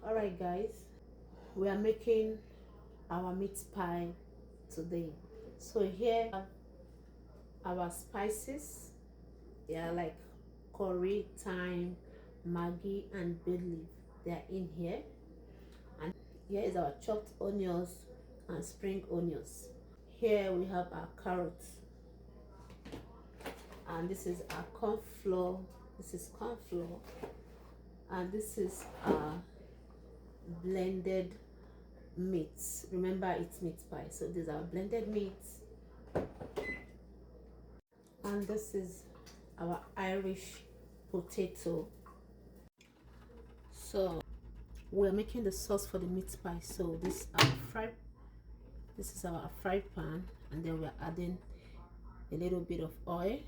All right, guys, we are making our meat pie today. So here our spices, yeah, like curry, thyme, maggi, and bay leaf. They are in here, and here is our chopped onions and spring onions. Here we have our carrots, and this is our corn flour. This is corn flour, and this is our blended meats. Remember, it's meat pie, so these are blended meats, and this is our Irish potato. So we're making the sauce for the meat pie. So this is our fry pan, and then we're adding a little bit of oil.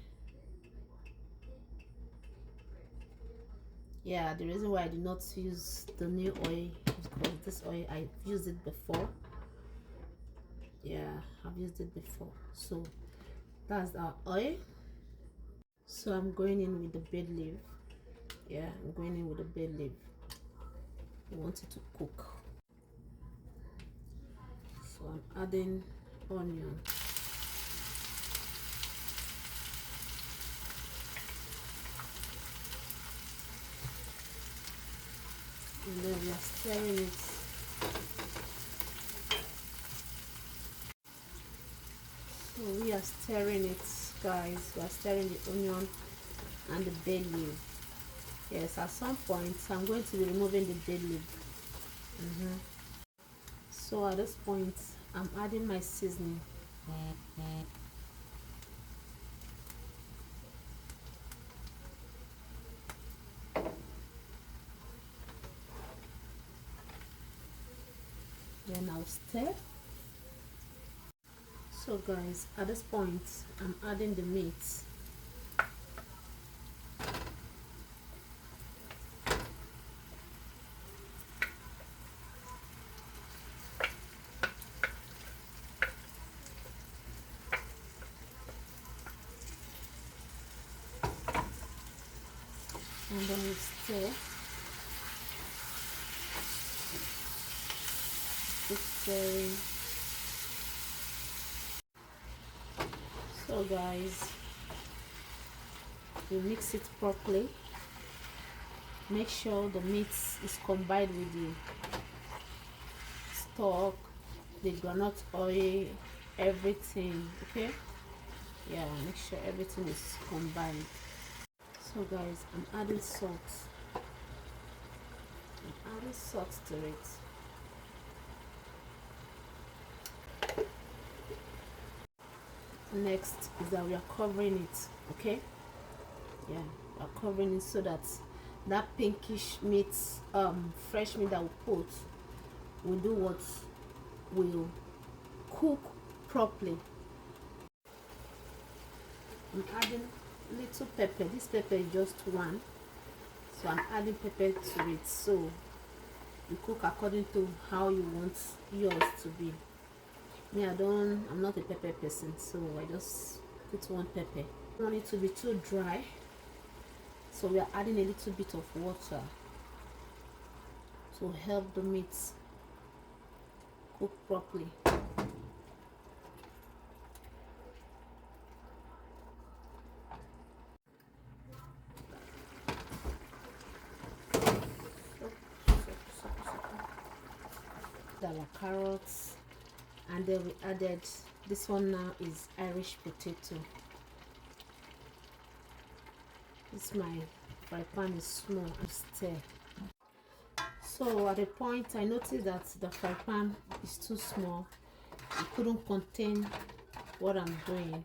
Yeah, the reason why I did not use the new oil is because this oil I've used it before. Yeah, I've used it before. So that's our oil. So I'm going in with the bay leaf. Yeah, I'm going in with the bay leaf. I want it to cook. So I'm adding onion. And then we are stirring it. So we are stirring it, guys. We are stirring the onion and the bay leaf. Yes, at some point I'm going to be removing the bay leaf. So at this point I'm adding my seasoning. Then I'll stir. So guys, at this point I'm adding the meat. And then we stir. It's stirring. So guys, we mix it properly. Make sure the meat is combined with the stock, the groundnut oil, everything. Okay, yeah, make sure everything is combined. So guys, I'm adding salt. I'm adding salt to it. Next is that we are covering it. Okay, yeah, we are covering it so that that pinkish meat, fresh meat that we put will do what, will cook properly. I'm adding little pepper. This pepper is just one, so I'm adding pepper to it. So you cook according to how you want yours to be. Me, I'm not a pepper person, so I just put one pepper. I don't want it to be too dry, so we are adding a little bit of water to help the meat cook properly. Our carrots, and then we added this one. Now is Irish potato. This my fry pan is small and stir. So at a point I noticed that the fry pan is too small. It couldn't contain what I'm doing,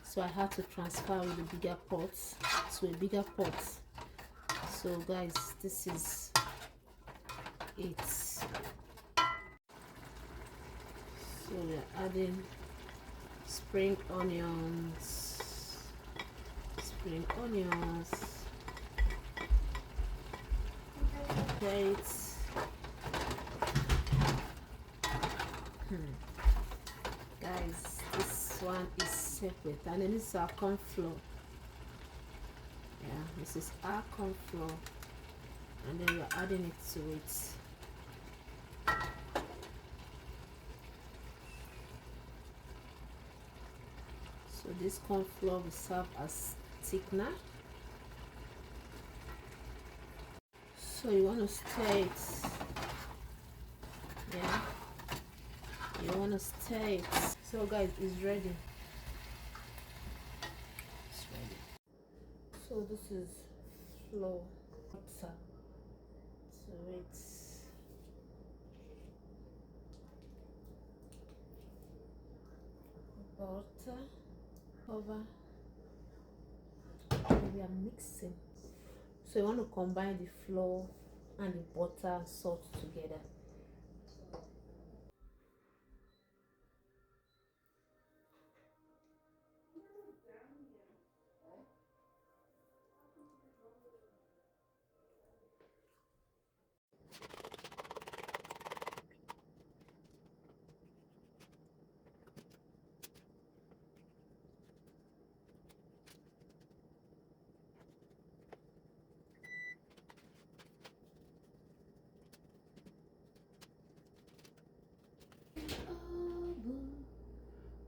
so I had to transfer with a bigger pot to a bigger pot. So guys, this is it. So we're adding spring onions, right. Guys, this one is separate, and then this is our corn flour. Yeah, this is our corn flour, and then we're adding it to it. So this corn flour will serve as thickener. So you want to stir it. Yeah, you want to stir it. So guys, it's ready. It's ready. So this is flour, water. So it's butter, cover. We are mixing. So you want to combine the flour and the butter and salt together.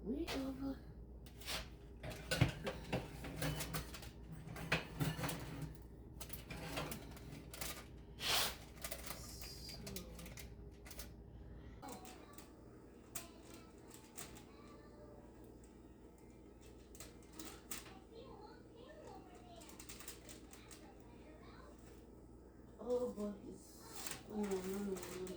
We over. Oh boy, oh no, no, no, no, no.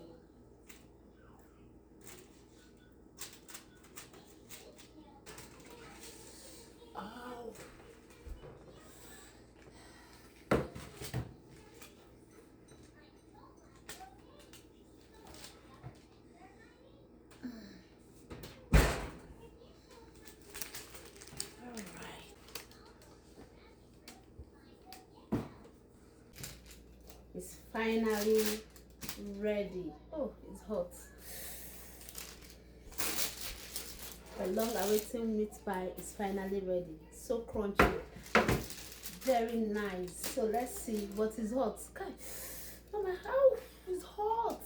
Oh. It's finally ready. Oh, it's hot. The long-awaited meat pie is finally ready. So crunchy, very nice. So let's see what is hot. Oh my, how it's hot.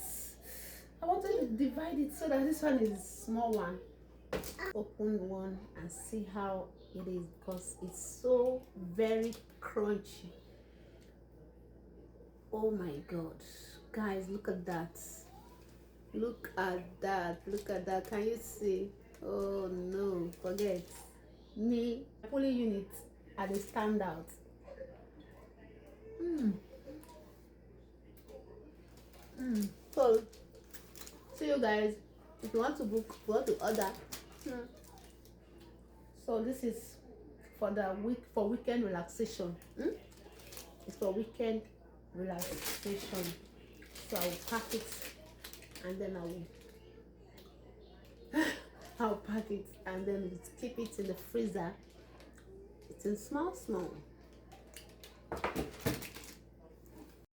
I wanted to divide it so that this one is small one. Open one and see how it is because it's so very crunchy. Oh my god, guys, look at that. Look at that. Look at that. Can you see? Oh no, forget me. Pulling unit at the standout. So see you guys. If you want to book, you want to order. So this is for the weekend relaxation. It's for weekend relaxation. So I will pack it and then I'll pack it and then we'll keep it in the freezer. It's in small.